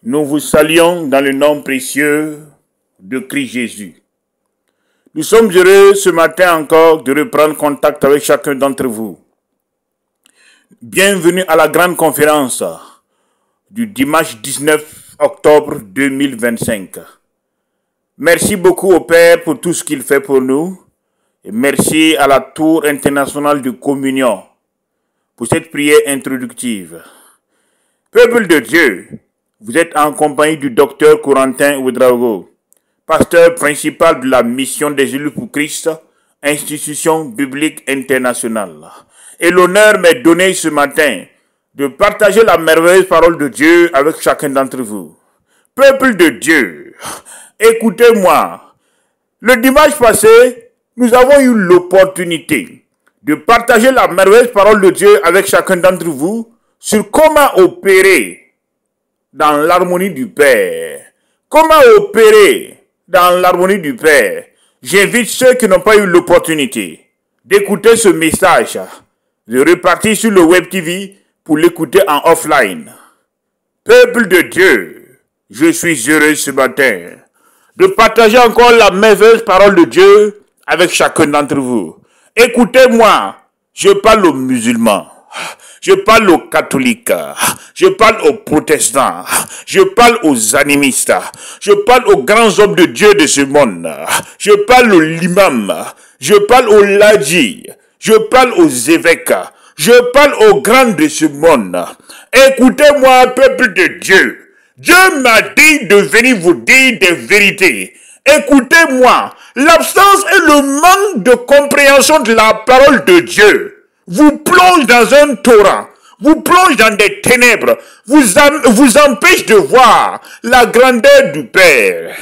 Nous vous saluons dans le nom précieux de Christ Jésus. Nous sommes heureux ce matin encore de reprendre contact avec chacun d'entre vous. Bienvenue à la grande conférence du dimanche 19 octobre 2025. Merci beaucoup au Père pour tout ce qu'il fait pour nous. Et merci à la Tour internationale de communion pour cette prière introductive. Peuple de Dieu, vous êtes en compagnie du docteur Corentin Ouedraogo, pasteur principal de la mission des élus pour Christ, institution biblique internationale. Et l'honneur m'est donné ce matin de partager la merveilleuse parole de Dieu avec chacun d'entre vous. Peuple de Dieu, écoutez-moi. Le dimanche passé, nous avons eu l'opportunité de partager la merveilleuse parole de Dieu avec chacun d'entre vous sur comment opérer dans l'harmonie du Père. Comment opérer dans l'harmonie du Père. J'invite ceux qui n'ont pas eu l'opportunité d'écouter ce message, de repartir sur le Web TV pour l'écouter en offline. Peuple de Dieu, je suis heureux ce matin de partager encore la merveilleuse parole de Dieu avec chacun d'entre vous. Écoutez-moi, je parle aux musulmans. Je parle aux catholiques, je parle aux protestants, je parle aux animistes, je parle aux grands hommes de Dieu de ce monde, je parle aux l'imam, je parle aux ladji, je parle aux évêques, je parle aux grands de ce monde. Écoutez-moi, peuple de Dieu. Dieu m'a dit de venir vous dire des vérités. Écoutez-moi, l'absence et le manque de compréhension de la parole de Dieu vous plonge dans un torrent, vous plonge dans des ténèbres, vous empêche de voir la grandeur du Père.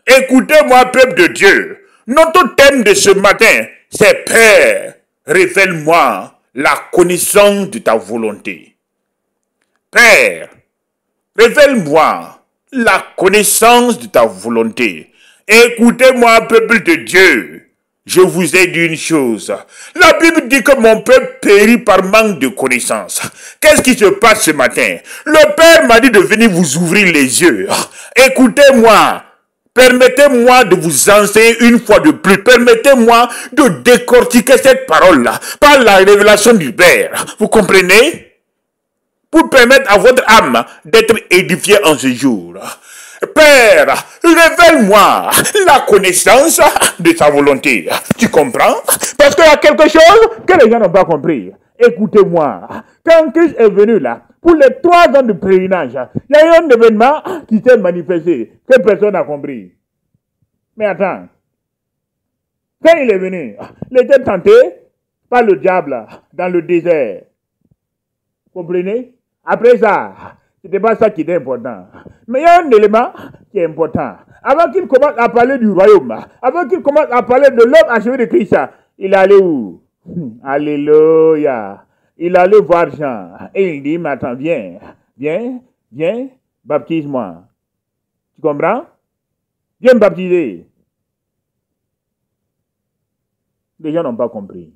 Écoutez-moi, peuple de Dieu, notre thème de ce matin, c'est Père, révèle-moi la connaissance de ta volonté. Père, révèle-moi la connaissance de ta volonté. Écoutez-moi, peuple de Dieu. Je vous ai dit une chose. La Bible dit que mon peuple périt par manque de connaissance. Qu'est-ce qui se passe ce matin? Le Père m'a dit de venir vous ouvrir les yeux. Écoutez-moi. Permettez-moi de vous enseigner une fois de plus. Permettez-moi de décortiquer cette parole-là par la révélation du Père. Vous comprenez? Pour permettre à votre âme d'être édifiée en ce jour. Père, révèle-moi la connaissance de ta volonté. Tu comprends? Parce qu'il y a quelque chose que les gens n'ont pas compris. Écoutez-moi. Quand Christ est venu là, pour les 3 ans de pèlerinage, il y a eu un événement qui s'est manifesté que personne n'a compris. Mais attends. Quand il est venu, il était tenté par le diable dans le désert. Comprenez? Après ça, c'était pas ça qui était important. Mais il y a un élément qui est important. Avant qu'il commence à parler du royaume, avant qu'il commence à parler de l'homme achevé de Christ, il allait où? Alléluia. Il allait voir Jean. Et il dit, mais attends, viens, baptise-moi. Tu comprends? Viens me baptiser. Les gens n'ont pas compris.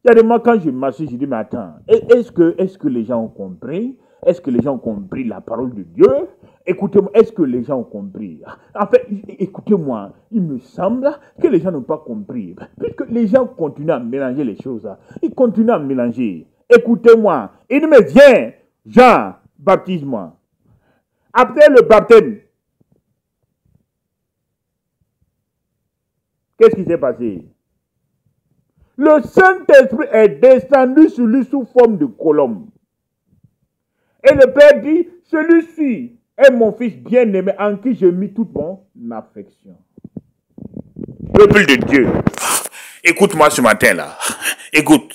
Il y a des moments quand je m'assieds, je dis, mais attends, est-ce que les gens ont compris? Est-ce que les gens ont compris la parole de Dieu? Écoutez-moi, est-ce que les gens ont compris? En fait, écoutez-moi, il me semble que les gens n'ont pas compris. Puisque les gens continuent à mélanger les choses. Ils continuent à mélanger. Écoutez-moi, il me vient, Jean, baptise-moi. Après le baptême, qu'est-ce qui s'est passé? Le Saint-Esprit est descendu sur lui sous forme de colombe. Et le Père dit, celui-ci est mon fils bien-aimé en qui j'ai mis toute mon affection. Peuple de Dieu, écoute-moi ce matin-là. Écoute,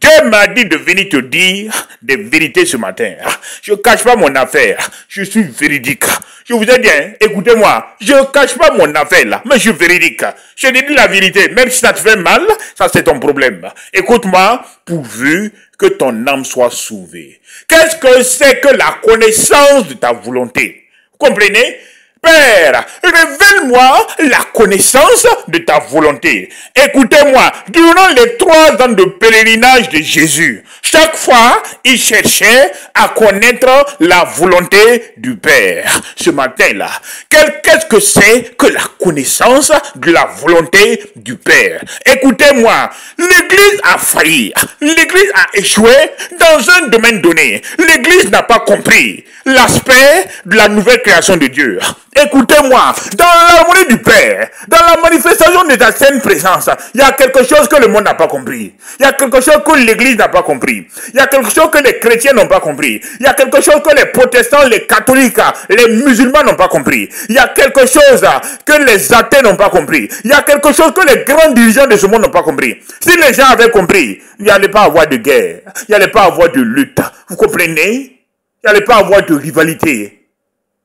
Dieu m'a dit de venir te dire des vérités ce matin. Je ne cache pas mon affaire. Je suis véridique. Je vous ai dit, écoutez-moi, je ne cache pas mon affaire là, mais je suis véridique. Je te dis la vérité, même si ça te fait mal, ça c'est ton problème. Écoute-moi, pourvu que ton âme soit sauvée. Qu'est-ce que c'est que la connaissance de ta volonté? Vous comprenez? Père, révèle-moi la connaissance de ta volonté. Écoutez-moi, durant les 3 ans de pèlerinage de Jésus, chaque fois, il cherchait à connaître la volonté du Père. Ce matin-là, qu'est-ce que c'est que la connaissance de la volonté du Père? Écoutez-moi, l'Église a failli, l'Église a échoué dans un domaine donné. L'Église n'a pas compris l'aspect de la nouvelle création de Dieu. Écoutez-moi, dans l'harmonie du Père, dans la manifestation de ta sainte présence, il y a quelque chose que le monde n'a pas compris. Il y a quelque chose que l'Église n'a pas compris. Il y a quelque chose que les chrétiens n'ont pas compris. Il y a quelque chose que les protestants, les catholiques, les musulmans n'ont pas compris. Il y a quelque chose que les athées n'ont pas compris. Il y a quelque chose que les grands dirigeants de ce monde n'ont pas compris. Si les gens avaient compris, il n'y allait pas avoir de guerre. Il n'y allait pas avoir de lutte. Vous comprenez? Il n'y allait pas avoir de rivalité.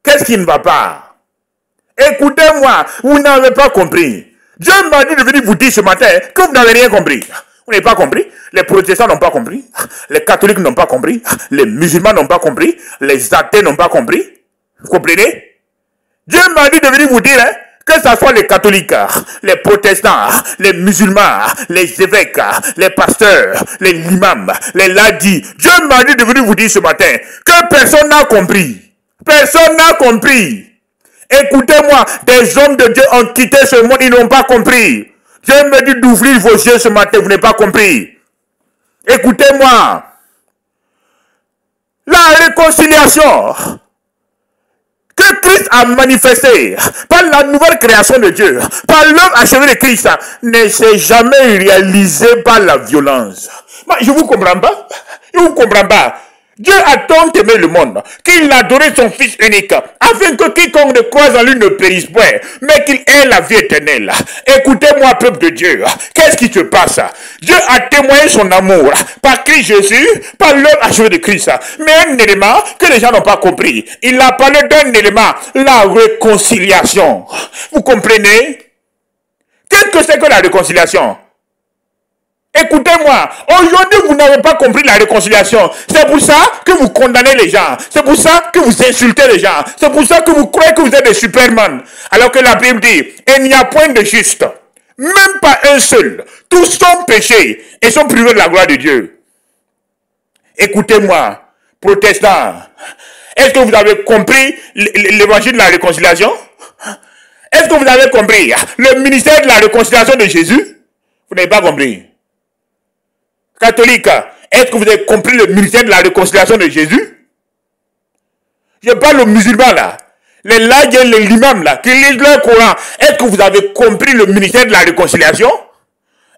Qu'est-ce qui ne va pas? Écoutez-moi, vous n'avez pas compris. Dieu m'a dit de venir vous dire ce matin que vous n'avez rien compris. Vous n'avez pas compris. Les protestants n'ont pas compris. Les catholiques n'ont pas compris. Les musulmans n'ont pas compris. Les athées n'ont pas compris. Vous comprenez? Dieu m'a dit de venir vous dire que ce soit les catholiques, les protestants, les musulmans, les évêques, les pasteurs, les imams, les ladis. Dieu m'a dit de venir vous dire ce matin que personne n'a compris. Personne n'a compris. Écoutez-moi, des hommes de Dieu ont quitté ce monde, ils n'ont pas compris. Dieu me dit d'ouvrir vos yeux ce matin, vous n'avez pas compris. Écoutez-moi. La réconciliation que Christ a manifestée par la nouvelle création de Dieu, par l'œuvre achevée de Christ, ne s'est jamais réalisée par la violence. Moi, je ne vous comprends pas. Je ne vous comprends pas. Dieu a tant aimé le monde qu'il a donné son Fils unique, afin que quiconque ne croise en lui ne périsse point, mais qu'il ait la vie éternelle. Écoutez-moi, peuple de Dieu, qu'est-ce qui se passe? Dieu a témoigné son amour par Christ Jésus, par l'œuvre achevée de Christ. Mais un élément que les gens n'ont pas compris, il a parlé d'un élément, la réconciliation. Vous comprenez? Qu'est-ce que c'est que la réconciliation? Écoutez-moi, aujourd'hui vous n'avez pas compris la réconciliation. C'est pour ça que vous condamnez les gens. C'est pour ça que vous insultez les gens. C'est pour ça que vous croyez que vous êtes des superman. Alors que la Bible dit, il n'y a point de juste. Même pas un seul. Tous sont péchés et sont privés de la gloire de Dieu. Écoutez-moi, protestants. Est-ce que vous avez compris l'évangile de la réconciliation? Est-ce que vous avez compris le ministère de la réconciliation de Jésus? Vous n'avez pas compris. Catholique, est-ce que vous avez compris le ministère de la réconciliation de Jésus? Je parle aux musulmans là, les laïcs, les imams là, qui lisent le Coran. Est-ce que vous avez compris le ministère de la réconciliation?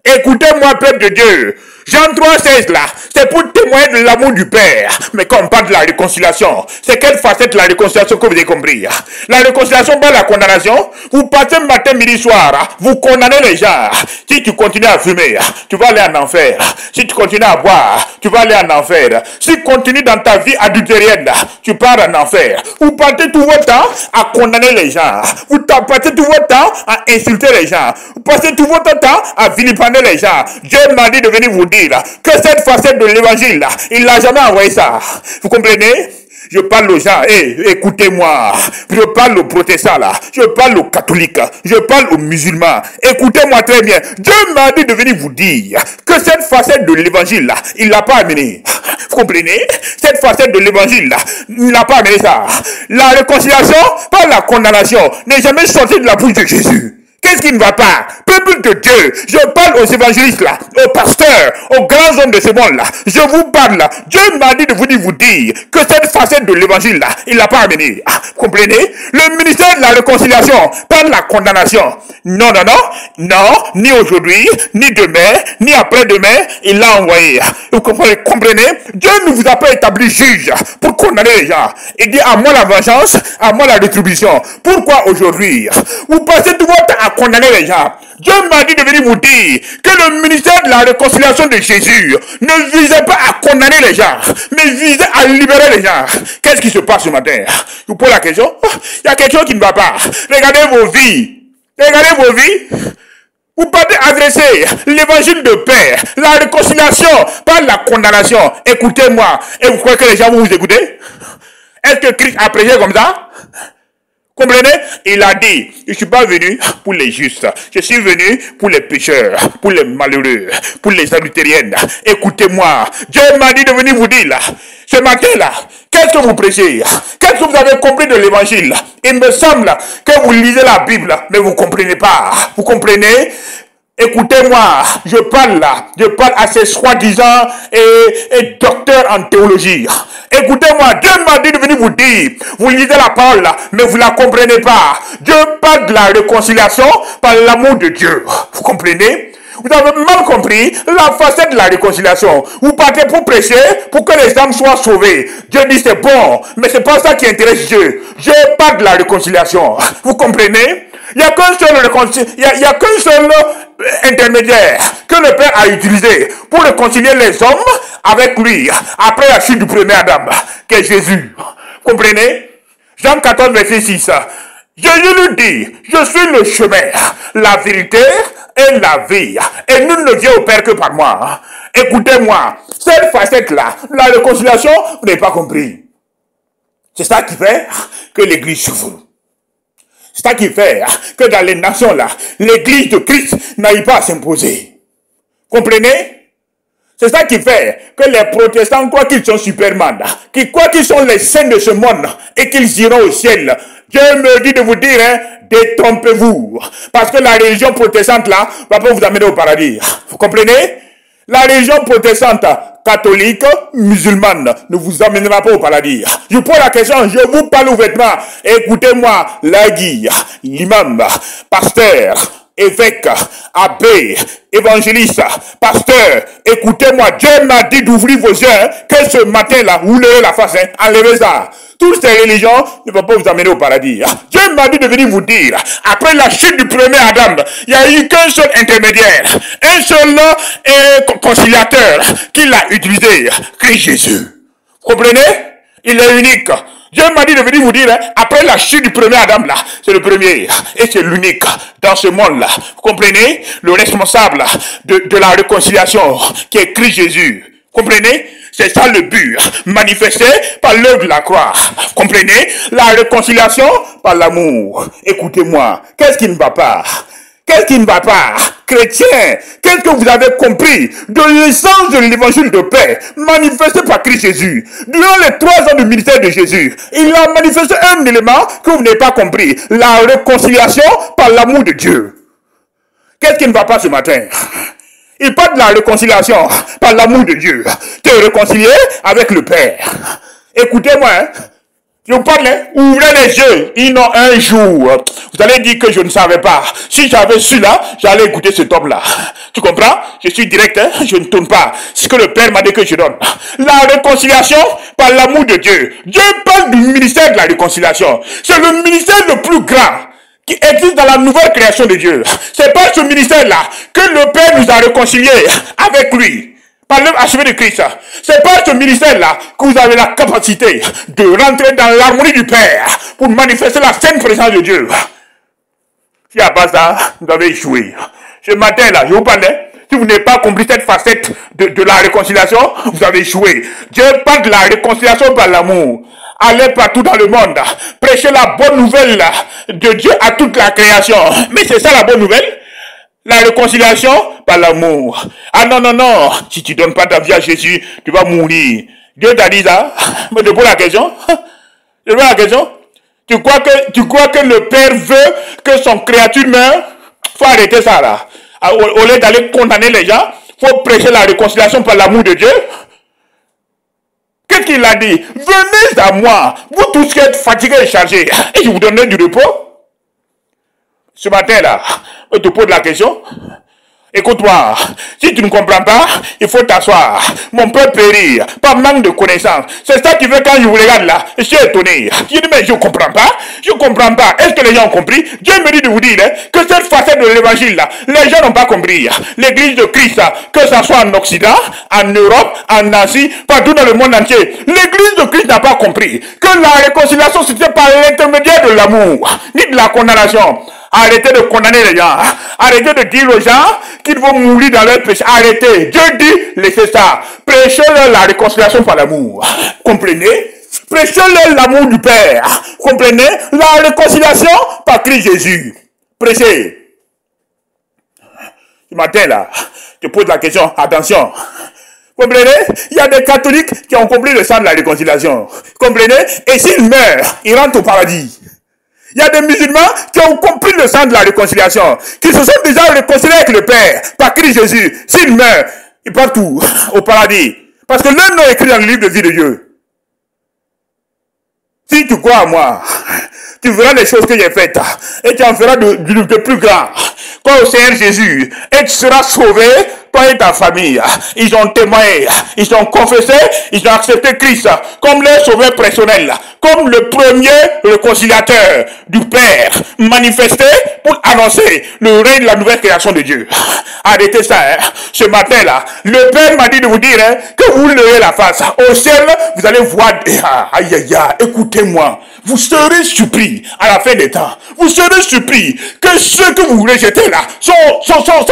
Écoutez-moi, peuple de Dieu. Jean 3,16 là, c'est pour témoigner de l'amour du Père. Mais quand on parle de la réconciliation, c'est quelle facette de la réconciliation que vous avez compris? La réconciliation par la condamnation. Vous passez matin, midi, soir, vous condamnez les gens. Si tu continues à fumer, tu vas aller en enfer. Si tu continues à boire, tu vas aller en enfer. Si tu continues dans ta vie adultérienne, tu pars en enfer. Vous passez tout votre temps à condamner les gens. Vous passez tout votre temps à insulter les gens. Vous passez tout votre temps à vilipender les gens. Dieu m'a dit de venir vous dire que cette facette de l'évangile, il n'a jamais envoyé ça. Vous comprenez? Je parle aux gens, écoutez-moi. Je parle aux protestants là. Je parle aux catholiques. Je parle aux musulmans. Écoutez-moi très bien. Dieu m'a dit de venir vous dire que cette facette de l'évangile là, il l'a pas amené. Vous comprenez? Cette facette de l'évangile là, il n'a pas amené ça. La réconciliation par la condamnation n'est jamais sortie de la bouche de Jésus. Qu'est-ce qui ne va pas? Peuple de Dieu, je parle aux évangélistes là, aux pasteurs, aux grands hommes de ce monde là. Je vous parle là. Dieu m'a dit de vous dire que cette facette de l'évangile là, il l'a pas amené. Vous comprenez? Le ministère de la réconciliation par la condamnation. Non, ni aujourd'hui, ni demain, ni après-demain, il l'a envoyé. Vous comprenez? Dieu ne vous a pas établi juge pour condamner les gens. Il dit à moi la vengeance, à moi la rétribution. Pourquoi aujourd'hui vous passez tout votre temps à condamner les gens? Dieu m'a dit de venir vous dire que le ministère de la réconciliation de Jésus ne visait pas à condamner les gens, mais visait à libérer les gens. Qu'est-ce qui se passe ce matin? Je vous pose la question. Il y a quelque chose qui ne va pas. Regardez vos vies. Regardez vos vies. Vous partez adresser l'évangile de paix, la réconciliation par la condamnation. Écoutez-moi. Et vous croyez que les gens vont vous écouter? Est-ce que Christ a prêché comme ça? Comprenez? Il a dit, je ne suis pas venu pour les justes. Je suis venu pour les pécheurs, pour les malheureux, pour les adultériennes. Écoutez-moi. Dieu m'a dit de venir vous dire, là, ce matin-là, qu'est-ce que vous prêchez? Qu'est-ce que vous avez compris de l'évangile? Il me semble que vous lisez la Bible, mais vous ne comprenez pas. Vous comprenez? Écoutez-moi, je parle à ces soi-disant et docteurs en théologie. Écoutez-moi, Dieu m'a dit de venir vous dire, vous lisez la parole, mais vous ne la comprenez pas. Dieu parle de la réconciliation par l'amour de Dieu. Vous comprenez? Vous avez mal compris la facette de la réconciliation. Vous partez pour prêcher, pour que les âmes soient sauvées. Dieu dit c'est bon, mais c'est pas ça qui intéresse Dieu. Dieu parle de la réconciliation. Vous comprenez? Il n'y a qu'un seul intermédiaire que le Père a utilisé pour réconcilier les hommes avec lui après la chute du premier Adam, qui est Jésus. Comprenez? Jean 14, verset 6. Jésus lui dit, je suis le chemin, la vérité et la vie. Et nul ne vient au Père que par moi. Écoutez-moi, cette facette-là, la réconciliation, vous n'avez pas compris. C'est ça qui fait que l'Église souffre. C'est ça qui fait que dans les nations là, l'Église de Christ n'arrive pas à s'imposer. Comprenez? C'est ça qui fait que les protestants croient qu'ils sont Superman, qui croient qu'ils sont les saints de ce monde et qu'ils iront au ciel. Dieu me dit de vous dire, détrompez-vous. Parce que la religion protestante là, va pas vous amener au paradis. Vous comprenez? La religion protestante, catholique, musulmane, ne vous amènera pas au paradis. Je pose la question, je vous parle ouvertement. Écoutez-moi, l'agui, l'imam, pasteur, évêque, abbé, évangéliste, pasteur, écoutez-moi, Dieu m'a dit d'ouvrir vos yeux, que ce matin-là, vous levez la face, enlevez ça. Toutes ces religions ne vont pas vous amener au paradis. Dieu m'a dit de venir vous dire, après la chute du premier Adam, il n'y a eu qu'un seul intermédiaire, un seul conciliateur qu'il a utilisé, Christ Jésus. Vous comprenez? Il est unique. Dieu m'a dit de venir vous dire, après la chute du premier Adam, là, c'est le premier, et c'est l'unique dans ce monde-là. Vous comprenez? Le responsable de la réconciliation, qui est Christ Jésus. Vous comprenez? C'est ça le but, manifesté par l'œuvre de la croix. Vous comprenez? La réconciliation par l'amour. Écoutez-moi, qu'est-ce qui ne va pas? Qu'est-ce qui ne va pas? Chrétien, qu'est-ce que vous avez compris de l'essence de l'évangile de paix manifesté par Christ Jésus? Durant les 3 ans de ministère de Jésus, il a manifesté un élément que vous n'avez pas compris. La réconciliation par l'amour de Dieu. Qu'est-ce qui ne va pas ce matin? Il parle de la réconciliation par l'amour de Dieu. Te réconcilier avec le Père. Écoutez-moi, je vous parle, ouvrez les yeux. Un jour, vous allez dire que je ne savais pas. Si j'avais su là, j'allais écouter cet homme-là. Tu comprends? Je suis direct, je ne tourne pas. C'est ce que le Père m'a dit que je donne. La réconciliation par l'amour de Dieu. Dieu parle du ministère de la réconciliation. C'est le ministère le plus grand qui existe dans la nouvelle création de Dieu. C'est par ce ministère-là que le Père nous a réconciliés avec lui. Par l'œuvre achevée de Christ. C'est par ce ministère-là que vous avez la capacité de rentrer dans l'harmonie du Père pour manifester la sainte présence de Dieu. Si n'y a pas ça, vous avez échoué. Ce matin-là, je vous parlais. Si vous n'avez pas compris cette facette de la réconciliation, vous avez échoué. Dieu parle de la réconciliation par l'amour. Allez partout dans le monde, prêchez la bonne nouvelle de Dieu à toute la création. Mais c'est ça la bonne nouvelle? La réconciliation par l'amour. Ah non, non, non, si tu ne donnes pas ta vie à Jésus, tu vas mourir. Dieu t'a dit ça? Mais je pose la question. Je pose la question. Tu crois que le Père veut que son créature meure? Faut arrêter ça là. Au lieu d'aller condamner les gens, faut prêcher la réconciliation par l'amour de Dieu. Qu'est-ce qu'il a dit? Venez à moi, vous tous qui êtes fatigués et chargés, et je vous donnerai du repos. Ce matin-là, je te pose la question. Écoute-moi, si tu ne comprends pas, il faut t'asseoir. Mon peuple périt par manque de connaissances. C'est ça qui fait quand je vous regarde là, je suis étonné. Je dis mais je ne comprends pas. Je ne comprends pas. Est-ce que les gens ont compris? Dieu me dit de vous dire que cette facette de l'évangile là, les gens n'ont pas compris. L'église de Christ, que ce soit en Occident, en Europe, en Asie, partout dans le monde entier, l'église de Christ n'a pas compris que la réconciliation c'était par l'intermédiaire de l'amour, ni de la condamnation. Arrêtez de condamner les gens. Arrêtez de dire aux gens qu'ils vont mourir dans leur péché. Arrêtez. Dieu dit, laissez ça. Prêchez-leur la réconciliation par l'amour. Comprenez? Prêchez-leur l'amour du Père. Comprenez? La réconciliation par Christ Jésus. Prêchez. Ce matin là, je pose la question, attention. Comprenez? Il y a des catholiques qui ont compris le sens de la réconciliation. Comprenez? Et s'ils meurent, ils rentrent au paradis. Il y a des musulmans qui ont compris le sens de la réconciliation, qui se sont déjà réconciliés avec le Père, par Christ Jésus. S'ils meurent, ils partent où? Au paradis. Parce que leur nom est écrit dans le livre de vie de Dieu. Si tu crois à moi, tu verras les choses que j'ai faites, et tu en feras de plus grand. Crois au Seigneur Jésus, et tu seras sauvé, toi et ta famille. Ils ont témoigné, ils ont confessé, ils ont accepté Christ comme leur sauveur personnel, comme le premier réconciliateur du Père, manifesté pour annoncer le règne de la nouvelle création de Dieu. Arrêtez ça, hein. Ce matin-là, le Père m'a dit de vous dire que vous levez la face. Au ciel, vous allez voir, aïe aïe aïe, écoutez-moi. Vous serez surpris à la fin des temps. Vous serez surpris que ceux que vous rejetez là sont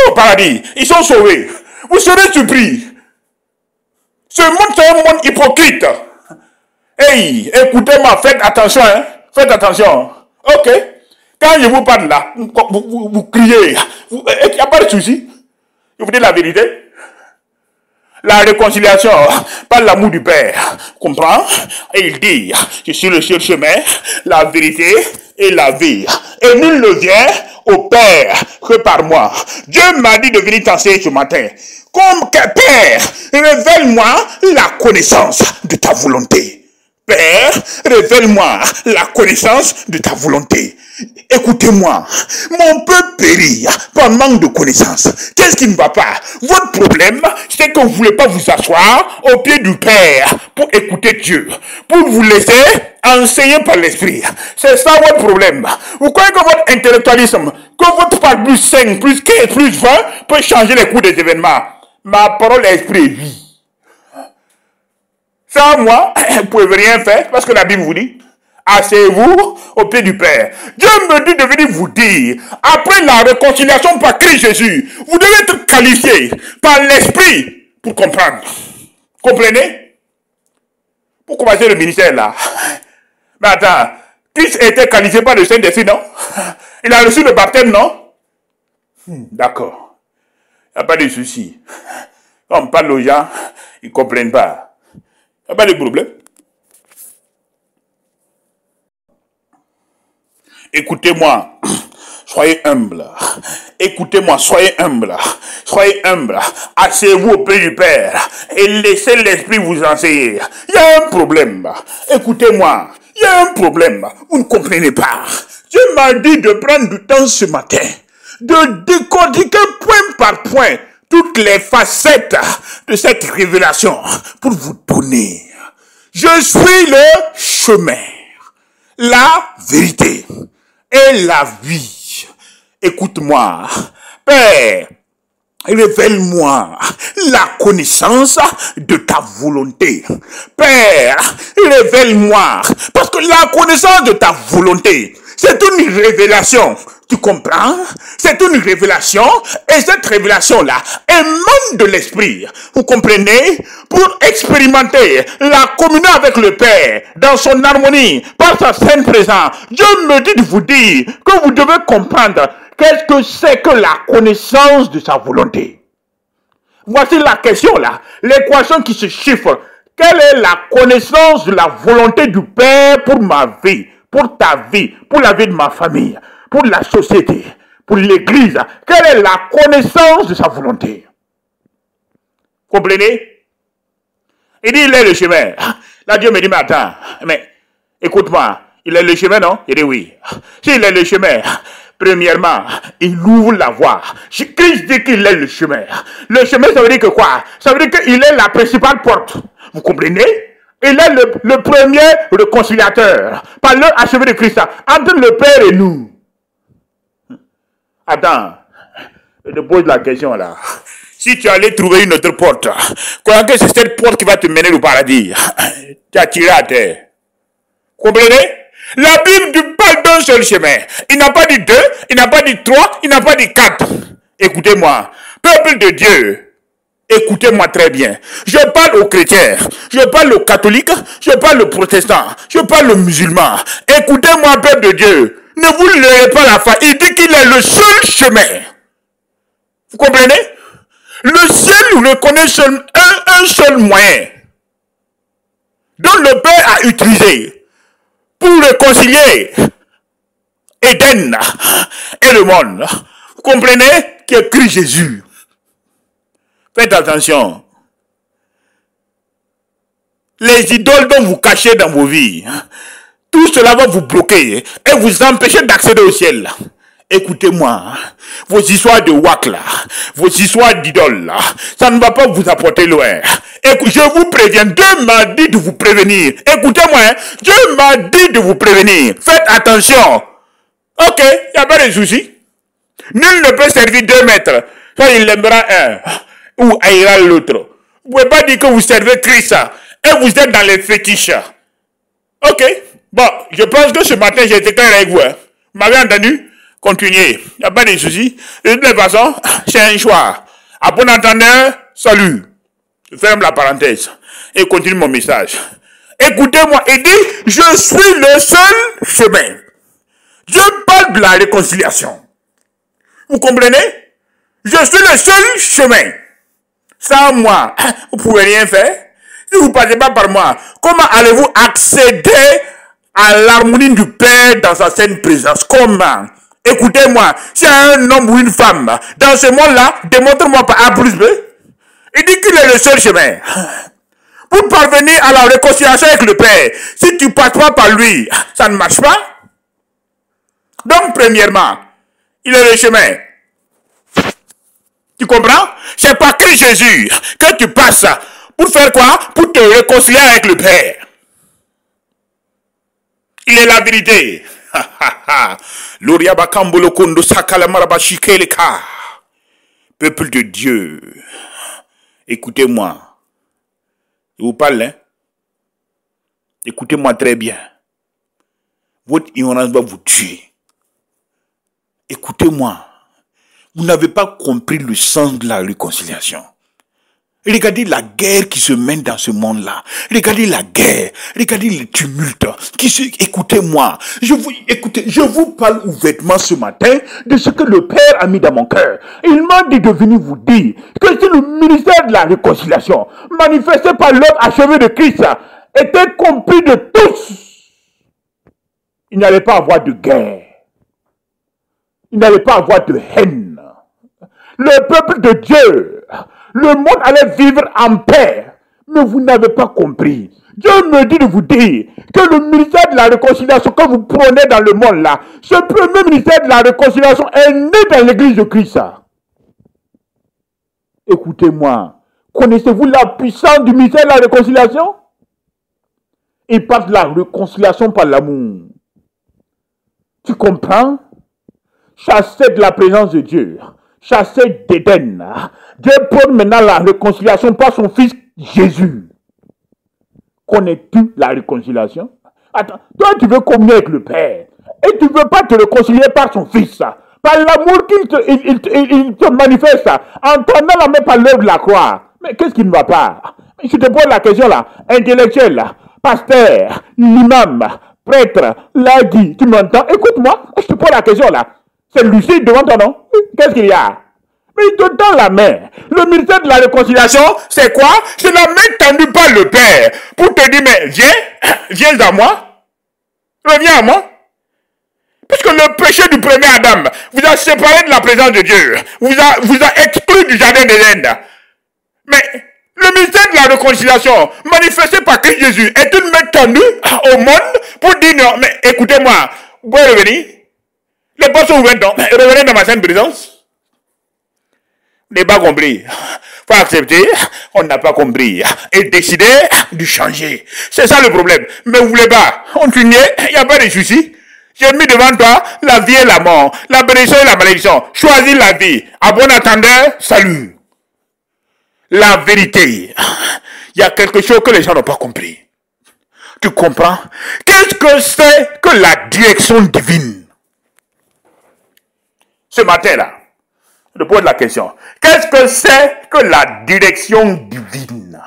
au paradis. Ils sont sauvés. Vous serez surpris. Ce monde, c'est un monde hypocrite. Hey, écoutez-moi, faites attention, hein. Faites attention. Ok. Quand je vous parle là, vous criez. Il n'y a pas de souci. Je vous dis la vérité. La réconciliation par l'amour du Père, comprends? Et il dit, je suis le seul chemin, la vérité et la vie. Et nul ne vient au Père que par moi. Dieu m'a dit de venir t'enseigner ce matin. Comme que Père, révèle-moi la connaissance de ta volonté. Père, révèle-moi la connaissance de ta volonté. Écoutez-moi, mon peuple périt par manque de connaissance. Qu'est-ce qui ne va pas? Votre problème, c'est que vous ne voulez pas vous asseoir au pied du Père pour écouter Dieu, pour vous laisser enseigner par l'Esprit. C'est ça votre problème. Vous croyez que votre intellectualisme, que votre part plus 5, plus 15, plus 20 peut changer les cours des événements. Ma parole est esprit et vie. Sans moi, vous ne pouvez rien faire parce que la Bible vous dit, asseyez-vous au pied du Père. Dieu me dit de venir vous dire, après la réconciliation par Christ Jésus, vous devez être qualifié par l'Esprit pour comprendre. Comprenez? Pour commencer le ministère là. Mais attends, Christ était qualifié par le Saint-Esprit, non? Il a reçu le baptême, non? D'accord. Il n'y a pas de souci. Quand on parle aux gens, ils ne comprennent pas. Il n'y a pas de problème. Écoutez-moi, soyez humble. Écoutez-moi, soyez humble. Soyez humble. Asseyez-vous au pied du Père et laissez l'Esprit vous enseigner. Il y a un problème. Écoutez-moi, il y a un problème. Vous ne comprenez pas. Dieu m'a dit de prendre du temps ce matin, de décortiquer point par point toutes les facettes de cette révélation pour vous donner. Je suis le chemin, la vérité et la vie. Écoute-moi, Père, révèle-moi la connaissance de ta volonté. Père, révèle-moi, parce que la connaissance de ta volonté, c'est une révélation. Tu comprends? C'est une révélation et cette révélation-là émane de l'Esprit. Vous comprenez? Pour expérimenter la communion avec le Père dans son harmonie, par sa sainte présence, Dieu me dit de vous dire que vous devez comprendre qu'est-ce que c'est que la connaissance de sa volonté. Voici la question là, l'équation qui se chiffre. Quelle est la connaissance de la volonté du Père pour ma vie, pour ta vie, pour la vie de ma famille, pour la société, pour l'Église? Quelle est la connaissance de sa volonté? Comprenez? Il dit, il est le chemin. Là, Dieu me dit, mais attends, mais écoute-moi, il est le chemin, non? Il dit oui. S'il est le chemin, premièrement, il ouvre la voie. Christ dit qu'il est le chemin. Le chemin, ça veut dire que quoi? Ça veut dire qu'il est la principale porte. Vous comprenez? Il est le premier réconciliateur, par l'achevé de Christ, entre le Père et nous. Attends, je te pose la question là. Si tu allais trouver une autre porte, crois que c'est cette porte qui va te mener au paradis. Tu as tiré à terre. Comprenez? La Bible parle d'un seul chemin. Il n'a pas dit 2, il n'a pas dit 3, il n'a pas dit 4. Écoutez-moi, peuple de Dieu, Écoutez-moi très bien. Je parle aux chrétiens, je parle aux catholiques, je parle aux protestants, je parle aux musulmans. Écoutez-moi, peuple de Dieu. Ne vous levez pas la face. Il dit qu'il est le seul chemin. Vous comprenez? Le ciel reconnaît un seul moyen dont le Père a utilisé pour réconcilier Éden et le monde. Vous comprenez? Qui est Christ Jésus. Faites attention. Les idoles dont vous cachez dans vos vies, tout cela va vous bloquer et vous empêcher d'accéder au ciel. Écoutez-moi, vos histoires de wak là, vos histoires d'idoles là, ça ne va pas vous apporter loin. Je vous préviens, Dieu m'a dit de vous prévenir. Écoutez-moi, Dieu m'a dit de vous prévenir. Faites attention. Ok, il n'y a pas de souci. Nul ne peut servir 2 maîtres. Soit il aimera un ou haïra l'autre. Vous ne pouvez pas dire que vous servez Christ et vous êtes dans les fétiches. Ok, bon, je pense que ce matin j'ai été clair avec vous. Vous m'avez entendu? Continuez, il n'y a pas de souci. De toute façon, c'est un choix. À bon entendeur, salut. Je ferme la parenthèse et continue mon message. Écoutez-moi, il dit, je suis le seul chemin. Je parle de la réconciliation. Vous comprenez? Je suis le seul chemin. Sans moi, vous ne pouvez rien faire. Si vous ne passez pas par moi, comment allez-vous accéder à l'harmonie du Père dans sa sainte présence? Comment? Écoutez-moi, si un homme ou une femme, dans ce monde-là, démontre-moi par A plus B. Il dit qu'il est le seul chemin. Pour parvenir à la réconciliation avec le Père, si tu ne passes pas par lui, ça ne marche pas. Donc, premièrement, il est le chemin. Tu comprends? C'est par Christ Jésus que tu passes. Pour faire quoi? Pour te réconcilier avec le Père. Il est la vérité. Peuple de Dieu, écoutez-moi. Je vous parle, hein? Écoutez-moi très bien. Votre ignorance va vous tuer. Écoutez-moi. Vous n'avez pas compris le sens de la réconciliation. Regardez la guerre qui se mène dans ce monde-là. Regardez la guerre. Regardez les tumultes. Écoutez-moi. Je vous parle ouvertement ce matin de ce que le Père a mis dans mon cœur. Il m'a dit de venir vous dire que si le ministère de la réconciliation, manifesté par l'ordre achevé de Christ, était compris de tous, il n'allait pas avoir de guerre. Il n'allait pas avoir de haine. Le peuple de Dieu, le monde allait vivre en paix. Mais vous n'avez pas compris. Dieu me dit de vous dire que le ministère de la réconciliation que vous prenez dans le monde là, ce premier ministère de la réconciliation est né dans l'église de Christ. Écoutez-moi. Connaissez-vous la puissance du ministère de la réconciliation? Il passe de la réconciliation par l'amour. Tu comprends? Chasser de la présence de Dieu. Chassé d'Éden. Dieu prône maintenant la réconciliation par son fils Jésus. Connais-tu la réconciliation? Attends, toi tu veux communier avec le Père et tu ne veux pas te réconcilier par son fils, par l'amour qu'il te manifeste en tendant la main par l'œuvre de la croix. Mais qu'est-ce qui ne va pas? Je te pose la question là, intellectuel, pasteur, l'imam, prêtre, l'a dit, tu m'entends? Écoute-moi, je te pose la question là. C'est lucide devant toi, non? Qu'est-ce qu'il y a? Mais il te donne la main. Le ministère de la réconciliation, c'est quoi? C'est la main tendue par le Père pour te dire, mais viens à moi. Reviens à moi. Puisque le péché du premier Adam vous a séparé de la présence de Dieu. Vous a exclu du jardin d'Éden. Mais le ministère de la réconciliation, manifesté par Christ Jésus, est une main tendue au monde pour dire, non, mais écoutez-moi, vous pouvez revenir? Les portes sont ouvertes, donc revenez dans ma sainte présence. Vous n'avez pas compris. Il faut accepter, on n'a pas compris. Et décider de changer. C'est ça le problème. Mais vous ne voulez pas. Continuez, il n'y a pas de souci. J'ai mis devant toi la vie et la mort, la bénédiction et la malédiction. Choisis la vie. À bon entendeur, salut. La vérité. Il y a quelque chose que les gens n'ont pas compris. Tu comprends? Qu'est-ce que c'est que la direction divine? Ce matin-là, Je pose la question. Qu'est-ce que c'est que la direction divine?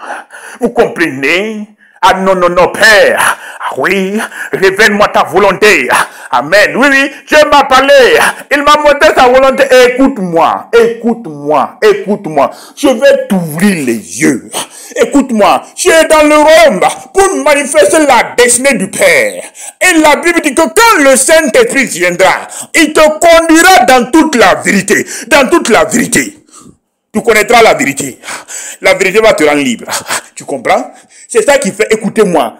Vous comprenez? Ah non, non, non, Père. Ah oui, révèle-moi ta volonté. Amen. Oui, oui, Dieu m'a parlé. Il m'a montré sa volonté. Écoute-moi, écoute-moi, écoute-moi. Je vais t'ouvrir les yeux. Écoute-moi, tu es dans le Rome pour manifester la destinée du Père. Et la Bible dit que quand le Saint-Esprit viendra, il te conduira dans toute la vérité. Dans toute la vérité. Tu connaîtras la vérité. La vérité va te rendre libre. Tu comprends? C'est ça qui fait, écoutez-moi,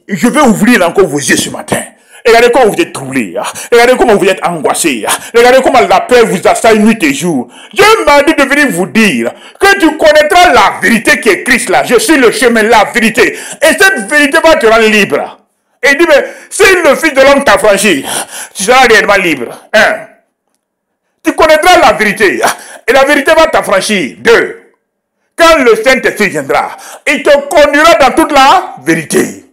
je vais ouvrir encore vos yeux ce matin. Regardez comment vous êtes troublés. Regardez comment vous êtes angoissés. Regardez comment la peur vous assaille nuit et jour. Dieu m'a dit de venir vous dire que tu connaîtras la vérité qui est Christ là. Je suis le chemin, la vérité. Et cette vérité va te rendre libre. Et il dit, mais si le Fils de l'homme t'a franchi, tu seras réellement libre. 1. Tu connaîtras la vérité. Et la vérité va t'affranchir. 2. Quand le Saint-Esprit viendra, il te conduira dans toute la vérité.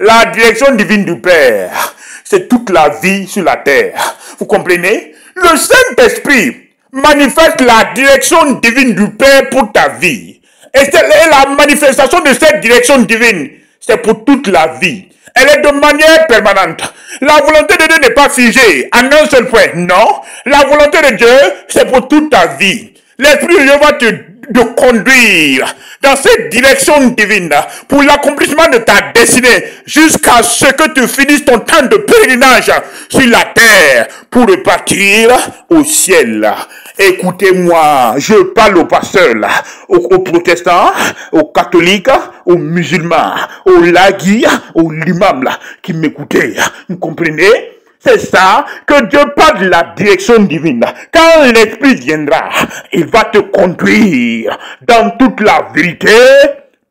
La direction divine du Père, c'est toute la vie sur la terre. Vous comprenez? Le Saint-Esprit manifeste la direction divine du Père pour ta vie. Et la manifestation de cette direction divine, c'est pour toute la vie. Elle est de manière permanente. La volonté de Dieu n'est pas figée en un seul point. Non. La volonté de Dieu, c'est pour toute ta vie. L'Esprit de Dieu va te conduire dans cette direction divine pour l'accomplissement de ta destinée jusqu'à ce que tu finisses ton temps de pèlerinage sur la terre pour repartir au ciel. Écoutez-moi, je parle aux pasteurs, aux protestants, aux catholiques, aux musulmans, aux laguis, aux limams qui m'écoutaient. Vous comprenez? C'est ça que Dieu parle de la direction divine. Quand l'Esprit viendra, il va te conduire dans toute la vérité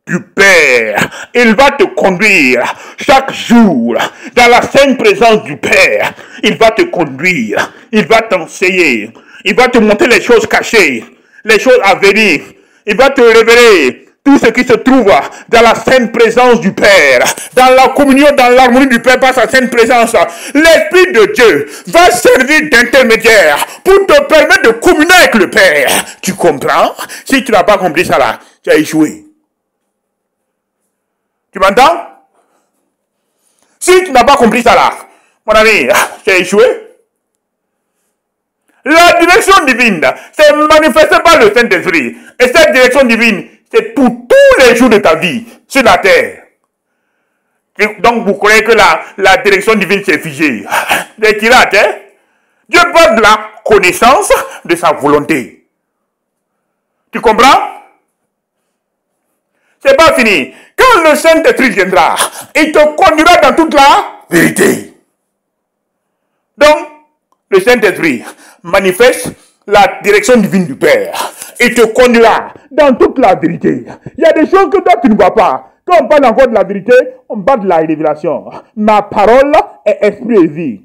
du Père. Il va te conduire chaque jour dans la sainte présence du Père. Il va te conduire, il va t'enseigner, il va te montrer les choses cachées, les choses à venir. Il va te révéler tout ce qui se trouve dans la sainte présence du Père, dans la communion, dans l'harmonie du Père par sa sainte présence. L'Esprit de Dieu va servir d'intermédiaire pour te permettre de communier avec le Père. Tu comprends? Si tu n'as pas compris ça là, tu as échoué. Tu m'entends? Si tu n'as pas compris ça là, mon ami, tu as échoué. La direction divine, c'est manifesté par le Saint-Esprit. Et cette direction divine, c'est pour tous les jours de ta vie sur la terre. Donc, vous croyez que la direction divine s'est figée. Des pirates, hein? Dieu parle de la connaissance de sa volonté. Tu comprends? C'est pas fini. Quand le Saint-Esprit viendra, il te conduira dans toute la vérité. Donc, le Saint-Esprit manifeste la direction divine du Père. Il te conduira dans toute la vérité. Il y a des choses que toi tu ne vois pas. Quand on parle encore de la vérité, on parle de la révélation. Ma parole est esprit et vie.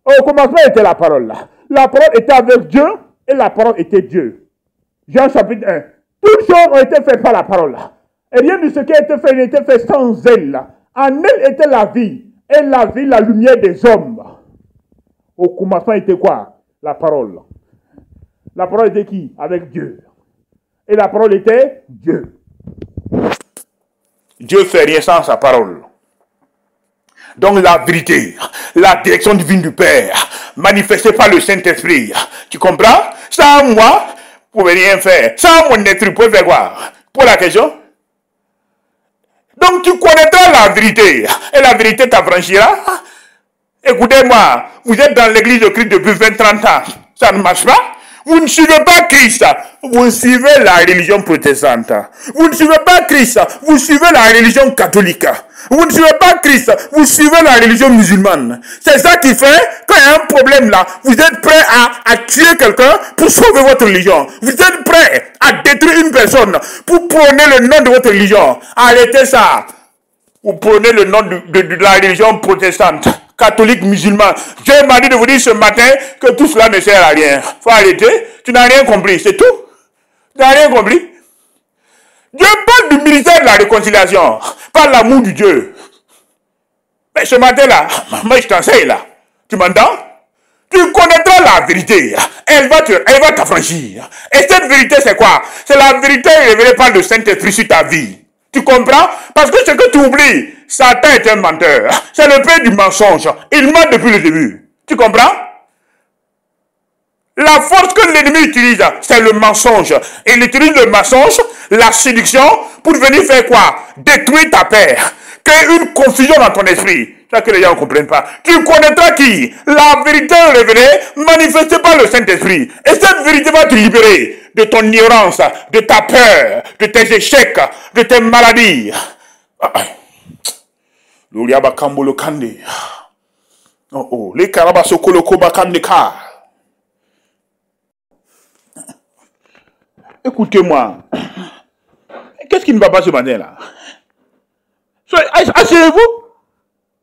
Au commencement était la parole. La parole était avec Dieu et la parole était Dieu. Jean chapitre 1. Toutes choses ont été faites par la parole. Et rien de ce qui a été fait n'était fait sans elle. En elle était la vie. Et la vie, la lumière des hommes. Au commencement était quoi? La parole. La parole était qui? Avec Dieu. Et la parole était Dieu. Dieu fait rien sans sa parole. Donc la vérité, la direction divine du Père, manifestée par le Saint-Esprit. Tu comprends? Sans moi, vous ne pouvez rien faire. Sans mon esprit, vous pouvez faire quoi? Pour la question? Donc tu connaîtras la vérité. Et la vérité t'affranchira. Écoutez-moi, vous êtes dans l'église de Christ depuis 20-30 ans. Ça ne marche pas? Vous ne suivez pas Christ, vous suivez la religion protestante. Vous ne suivez pas Christ, vous suivez la religion catholique. Vous ne suivez pas Christ, vous suivez la religion musulmane. C'est ça qui fait, quand il y a un problème là, vous êtes prêt à tuer quelqu'un pour sauver votre religion. Vous êtes prêt à détruire une personne pour prôner le nom de votre religion. Arrêtez ça. Vous prenez le nom de la religion protestante, catholique, musulman. Dieu m'a dit de vous dire ce matin que tout cela ne sert à rien. Faut arrêter. Tu n'as rien compris, c'est tout. Tu n'as rien compris. Dieu parle du ministère de la réconciliation, par l'amour du Dieu. Mais ce matin-là, moi je t'enseigne là. Tu m'entends? Tu connaîtras la vérité. Elle va t'affranchir. Et cette vérité, c'est quoi? C'est la vérité révélée par le Saint-Esprit sur ta vie. Tu comprends? Parce que ce que tu oublies, Satan est un menteur. C'est le père du mensonge. Il ment depuis le début. Tu comprends? La force que l'ennemi utilise, c'est le mensonge. Il utilise le mensonge, la séduction, pour venir faire quoi? Détruire ta paix. Créer une confusion dans ton esprit. Ça que les gens ne comprennent pas. Tu connaîtras qui? La vérité révélée, manifestée par le Saint-Esprit. Et cette vérité va te libérer de ton ignorance, de ta peur, de tes échecs, de tes maladies. L'Uriaba Kambolo Kande. Oh, les Karabasokolo Bakandeka. Écoutez-moi. Qu'est-ce qui ne va pas ce matin là? Asseyez-vous.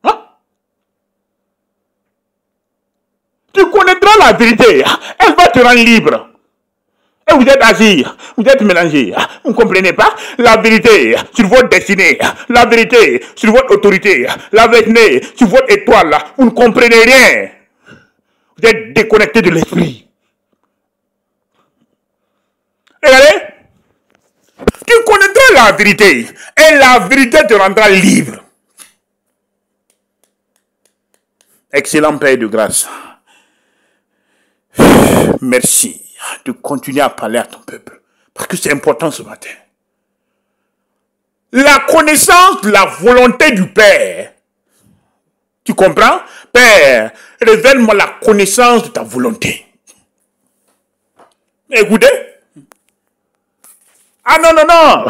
Hein? Tu connaîtras la vérité. Elle va te rendre libre. Et vous êtes assis, vous êtes mélangés. Vous ne comprenez pas? La vérité sur votre destinée, la vérité sur votre autorité, la vérité sur votre étoile. Vous ne comprenez rien. Vous êtes déconnectés de l'esprit. Regardez. Tu connaîtras la vérité et la vérité te rendra libre. Excellent Père de grâce. Merci de continuer à parler à ton peuple. Parce que c'est important ce matin. La connaissance de la volonté du Père. Tu comprends? Père, révèle-moi la connaissance de ta volonté. Écoutez. Ah non, non, non.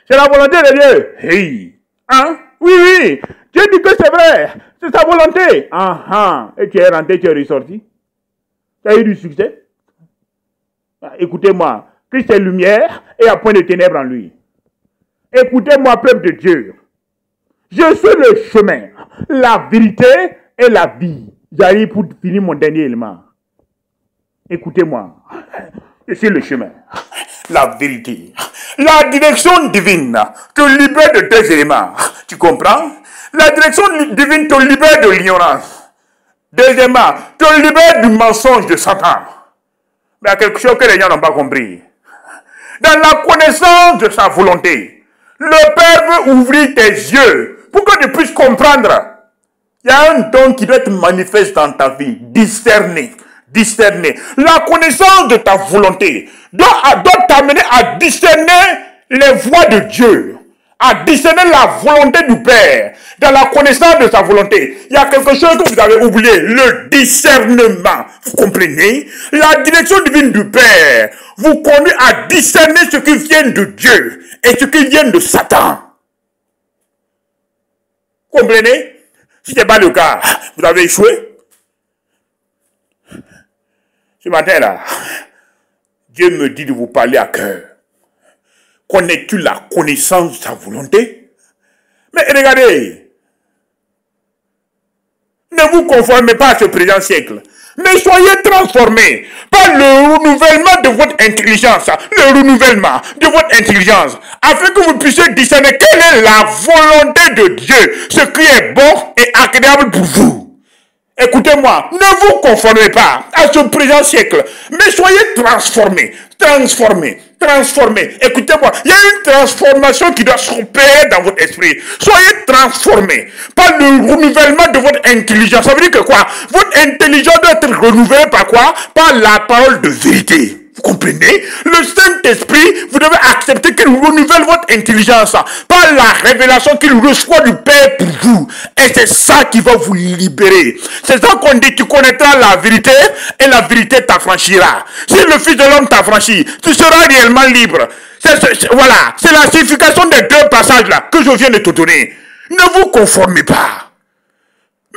C'est la volonté de Dieu. Hey. Hein? Oui, oui. Dieu dit que c'est vrai. C'est sa volonté. Ah, ah. Et tu es rentré, tu es ressorti. Tu as eu du succès. Écoutez-moi. Christ est lumière et a point de ténèbres en lui. Écoutez-moi, peuple de Dieu. Je suis le chemin, la vérité et la vie. J'arrive pour finir mon dernier élément. Écoutez-moi. Je suis le chemin, la vérité. La direction divine te libère de tes éléments. Tu comprends? La direction divine te libère de l'ignorance. Deuxièmement, te libère du mensonge de Satan. Mais il y a quelque chose que les gens n'ont pas compris. Dans la connaissance de sa volonté, le Père veut ouvrir tes yeux pour que tu puisses comprendre. Il y a un don qui doit être manifeste dans ta vie. Discerner. Discerner. La connaissance de ta volonté doit t'amener à discerner les voies de Dieu. À discerner la volonté du Père. Dans la connaissance de sa volonté. Il y a quelque chose que vous avez oublié. Le discernement. Vous comprenez? La direction divine du Père vous conduit à discerner ce qui vient de Dieu et ce qui vient de Satan. Vous comprenez? Si ce n'est pas le cas, vous avez échoué. Ce matin-là, Dieu me dit de vous parler à cœur. Connais-tu la connaissance de sa volonté? Mais regardez, ne vous conformez pas à ce présent siècle, mais soyez transformés par le renouvellement de votre intelligence, le renouvellement de votre intelligence, afin que vous puissiez discerner quelle est la volonté de Dieu, ce qui est bon et agréable pour vous. Écoutez-moi, ne vous conformez pas à ce présent siècle, mais soyez transformés, transformés, transformés. Écoutez-moi, il y a une transformation qui doit s'opérer dans votre esprit. Soyez transformés par le renouvellement de votre intelligence. Ça veut dire que quoi? Votre intelligence doit être renouvelée par quoi? Par la parole de vérité. Vous comprenez? Le Saint-Esprit, vous devez accepter qu'il renouvelle votre intelligence par la révélation qu'il reçoit du Père pour vous. Et c'est ça qui va vous libérer. C'est ça qu'on dit, tu connaîtras la vérité et la vérité t'affranchira. Si le Fils de l'homme t'affranchit, tu seras réellement libre. Voilà, c'est la signification des deux passages là que je viens de te donner. Ne vous conformez pas.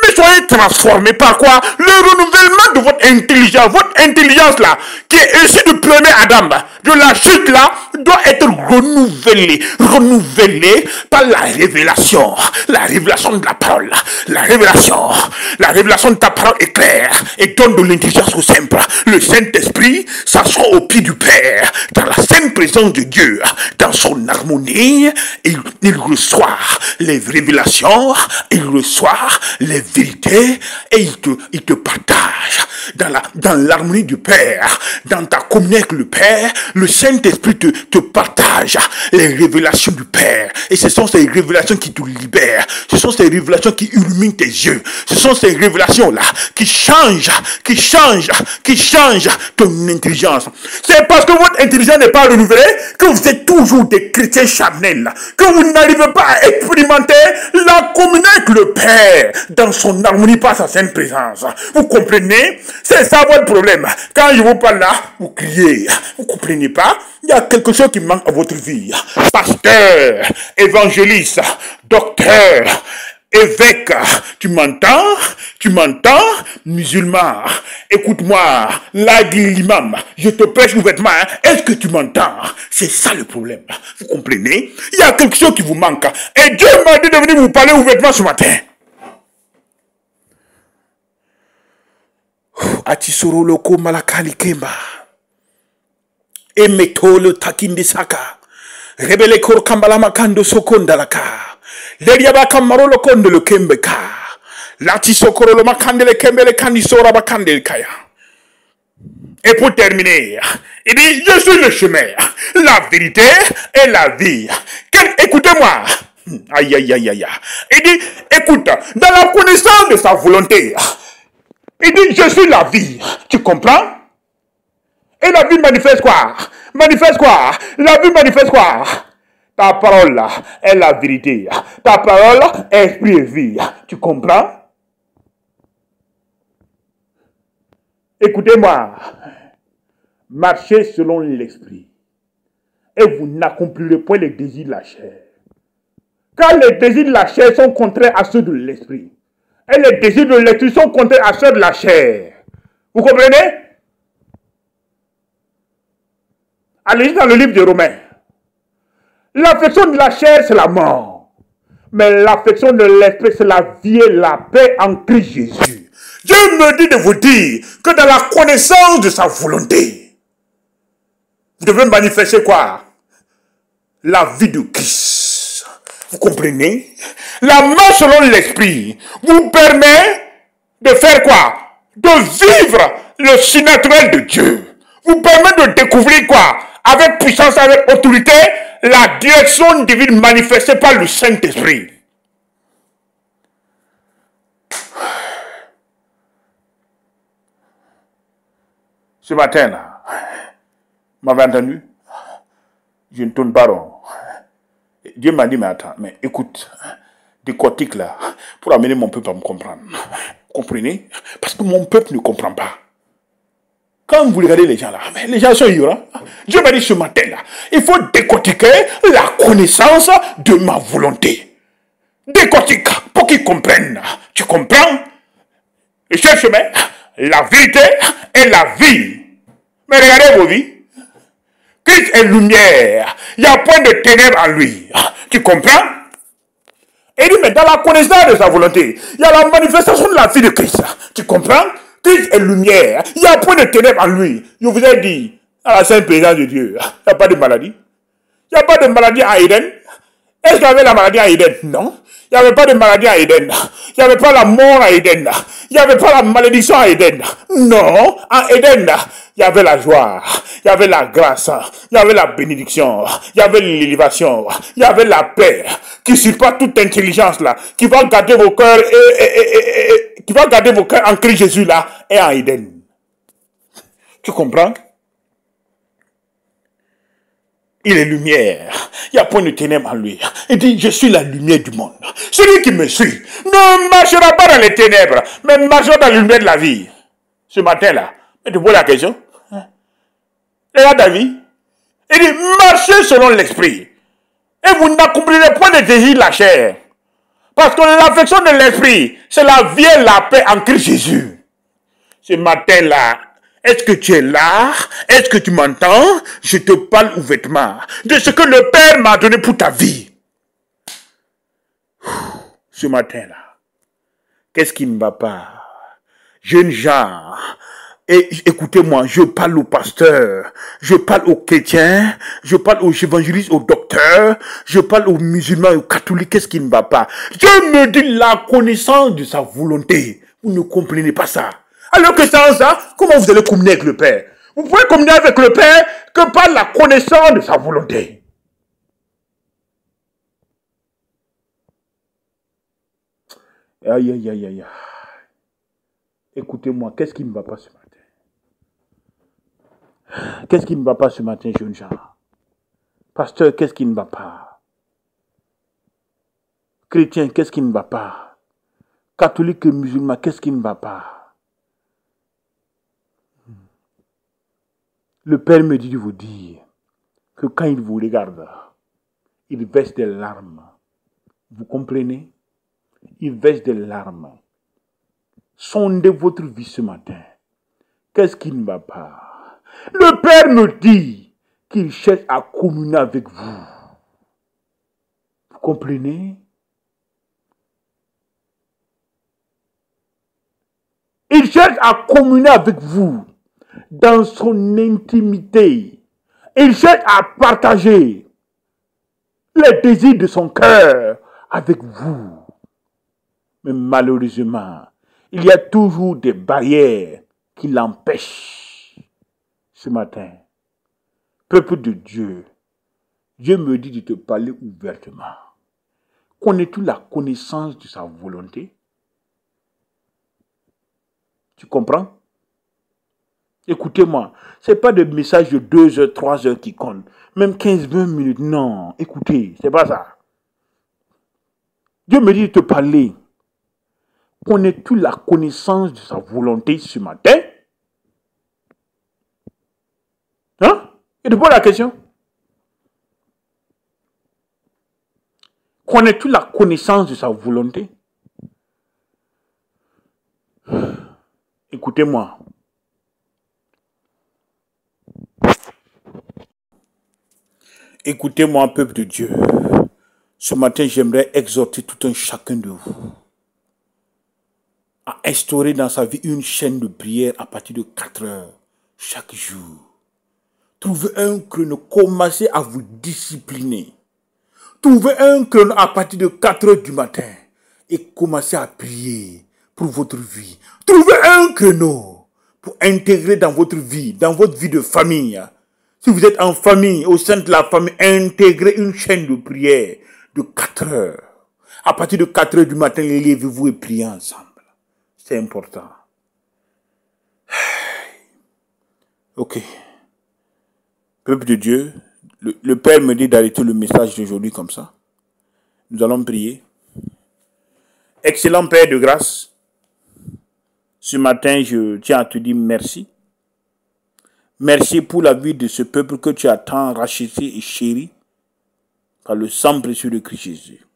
Mais soyez transformés par quoi? Le renouvellement de votre intelligence. Votre intelligence là, qui est issue du premier Adam, de la chute là, doit être renouvelée. Renouvelée par la révélation. La révélation de la parole. La révélation de ta parole est claire et donne de l'intelligence au simple. Le Saint-Esprit s'assoit au pied du Père, dans la sainte présence de Dieu, dans son harmonie. Il reçoit les révélations, il reçoit les vérités et il te partage dans l'harmonie du Père, dans ta communion avec le Père, le Saint-Esprit te partage les révélations du Père. Et ce sont ces révélations qui te libèrent. Ce sont ces révélations qui illuminent tes yeux. Ce sont ces révélations-là qui changent ton intelligence. C'est parce que votre intelligence n'est pas renouvelée que vous êtes toujours des chrétiens charnels, que vous n'arrivez pas à expérimenter la communion avec le Père dans son harmonie par sa sainte présence. Vous comprenez? C'est ça votre problème. Quand je vous parle là, vous criez. Vous comprenez pas? Il y a quelque chose qui manque à votre vie. Pasteur, évangéliste, docteur, évêque, tu m'entends? Tu m'entends? Musulman, écoute-moi, l'imam, je te prêche ouvertement, est-ce que tu m'entends? C'est ça le problème, vous comprenez? Il y a quelque chose qui vous manque, et Dieu m'a dit de venir vous parler ouvertement ce matin. Atisoro loko malakali kemba, emeto le takinde saka, rebele kor kambala makando sokondalaka. L'eriaba kamaro le konde le kembeka. Lati sokoro le makande le kembe le kandisora bakande le kaya. Et pour terminer, il dit, je suis le chemin, la vérité et la vie. Écoutez-moi. Aïe, aïe, aïe, aïe. Il dit, écoute, dans la connaissance de sa volonté, il dit, je suis la vie. Tu comprends? Et la vie manifeste quoi? Manifeste quoi? La vie manifeste quoi? Ta parole est la vérité. Ta parole est esprit et vie. Tu comprends? Écoutez-moi. Marchez selon l'esprit. Et vous n'accomplirez point les désirs de la chair. Car les désirs de la chair sont contraires à ceux de l'esprit. Et les désirs de l'esprit sont contraires à ceux de la chair. Vous comprenez? Allez dans le livre de Romains. L'affection de la chair, c'est la mort. Mais l'affection de l'esprit, c'est la vie et la paix en Christ Jésus. Dieu me dit de vous dire que dans la connaissance de sa volonté, vous devez manifester quoi? La vie de Christ. Vous comprenez? La marche selon l'esprit vous permet de faire quoi? De vivre le surnaturel de Dieu. Vous permet de découvrir quoi? Avec puissance, avec autorité, la direction divine manifestée par le Saint-Esprit. Ce matin-là, m'avez entendu? Je ne tourne pas rond. Dieu m'a dit, mais attends, mais écoute, décortique là, pour amener mon peuple à me comprendre. Vous comprenez? Parce que mon peuple ne comprend pas. Quand vous regardez les gens là, les gens sont ignorants. Dieu m'a dit ce matin là, il faut décortiquer la connaissance de ma volonté. Décortique pour qu'ils comprennent. Tu comprends? Le seul chemin, la vérité et la vie. Mais regardez vos vies. Christ est lumière. Il n'y a point de ténèbres en lui. Tu comprends? Et dit, mais dans la connaissance de sa volonté, il y a la manifestation de la vie de Christ. Tu comprends? Christ est lumière. Il n'y a point de ténèbres en lui. Je vous ai dit, à la sainte présence de Dieu, il n'y a pas de maladie. Il n'y a pas de maladie à Éden. Est-ce qu'il y avait la maladie à Éden? Non. Il n'y avait pas de maladie à Éden. Il n'y avait pas la mort à Éden. Il n'y avait pas la malédiction à Éden. Non. À Éden, il y avait la joie. Il y avait la grâce. Il y avait la bénédiction. Il y avait l'élévation. Il y avait la paix. Qui surpasse toute intelligence là. Qui va garder vos cœurs qui va garder vos cœurs en Christ Jésus là et en Éden. Tu comprends? Il est lumière. Il n'y a point de ténèbres en lui. Il dit, je suis la lumière du monde. Celui qui me suit ne marchera pas dans les ténèbres, mais marchera dans la lumière de la vie. Ce matin-là, je te pose la question. Regarde ta vie. Il dit, marchez selon l'esprit. Et vous n'accomplirez point les désirs de la chair. Parce que l'affection de l'esprit, c'est la vie et la paix en Christ Jésus. Ce matin-là, est-ce que tu es là? Est-ce que tu m'entends? Je te parle ouvertement de ce que le Père m'a donné pour ta vie. Ce matin-là, qu'est-ce qui ne va pas? Jeunes gens, et écoutez-moi, je parle aux pasteurs, je parle aux chrétiens, je parle aux évangélistes, aux docteurs, je parle aux musulmans, aux catholiques, qu'est-ce qui ne va pas? Dieu me dit la connaissance de sa volonté. Vous ne comprenez pas ça. Alors que sans ça, comment vous allez communier avec le Père? Vous pouvez communier avec le Père que par la connaissance de sa volonté. Aïe, aïe, aïe, aïe. Écoutez-moi, qu'est-ce qui ne va pas ce matin? Qu'est-ce qui ne va pas ce matin, jeunes gens? Pasteur, qu'est-ce qui ne va pas? Chrétien, qu'est-ce qui ne va pas? Catholique et musulman, qu'est-ce qui ne va pas? Le Père me dit de vous dire que quand il vous regarde, il verse des larmes. Vous comprenez? Il verse des larmes. Sondez votre vie ce matin. Qu'est-ce qui ne va pas? Le Père me dit qu'il cherche à communier avec vous. Vous comprenez? Il cherche à communier avec vous dans son intimité. Il cherche à partager les désirs de son cœur avec vous. Mais malheureusement, il y a toujours des barrières qui l'empêchent. Ce matin, peuple de Dieu, Dieu me dit de te parler ouvertement. Connais-tu la connaissance de sa volonté? Tu comprends? Écoutez-moi, ce n'est pas des messages de 2 heures, 3 heures qui comptent. Même 15, 20 minutes, non. Écoutez, c'est pas ça. Dieu me dit de te parler. Connais-tu la connaissance de sa volonté ce matin? Hein? Et te pose la question. Connais-tu la connaissance de sa volonté? Écoutez-moi. Écoutez-moi, peuple de Dieu. Ce matin, j'aimerais exhorter tout un chacun de vous à instaurer dans sa vie une chaîne de prière à partir de 4 heures chaque jour. Trouvez un créneau, commencez à vous discipliner. Trouvez un créneau à partir de 4 heures du matin et commencez à prier pour votre vie. Trouvez un créneau pour intégrer dans votre vie de famille. Si vous êtes en famille, au sein de la famille, intégrez une chaîne de prière de 4 heures. À partir de 4 heures du matin, levez-vous et priez ensemble. C'est important. Ok. Peuple de Dieu, le Père me dit d'arrêter le message d'aujourd'hui comme ça. Nous allons prier. Excellent Père de grâce, ce matin, je tiens à te dire merci. Merci pour la vie de ce peuple que tu as tant racheté et chéri par le sang précieux de Christ Jésus.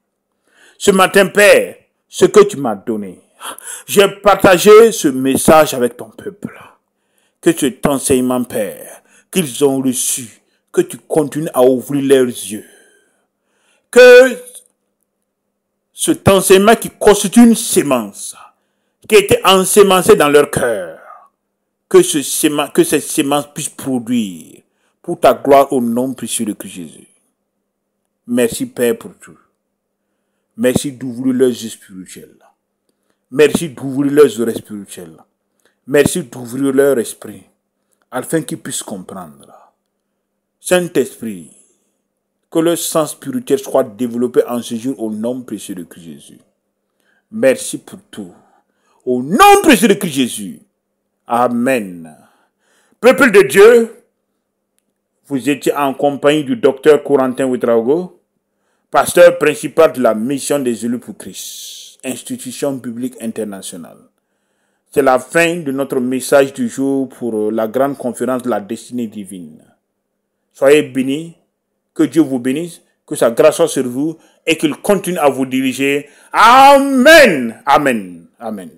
Ce matin, Père, ce que tu m'as donné, j'ai partagé ce message avec ton peuple. Que cet enseignement, Père, qu'ils ont reçu, que tu continues à ouvrir leurs yeux. Que cet enseignement qui constitue une sémence, qui a été ensémancée dans leur cœur, que cette sémence puisse produire pour ta gloire au nom précieux de Christ Jésus. Merci Père pour tout. Merci d'ouvrir leurs yeux spirituels. Merci d'ouvrir leurs oreilles spirituelles. Merci d'ouvrir leur esprit, afin qu'ils puissent comprendre. Saint-Esprit, que leur sens spirituel soit développé en ce jour au nom précieux de Christ Jésus. Merci pour tout. Au nom précieux de Christ Jésus. Amen. Peuple de Dieu, vous étiez en compagnie du docteur Corentin Ouedraogo, pasteur principal de la mission des élus pour Christ, institution biblique internationale. C'est la fin de notre message du jour pour la grande conférence de la destinée divine. Soyez bénis, que Dieu vous bénisse, que sa grâce soit sur vous et qu'il continue à vous diriger. Amen. Amen. Amen.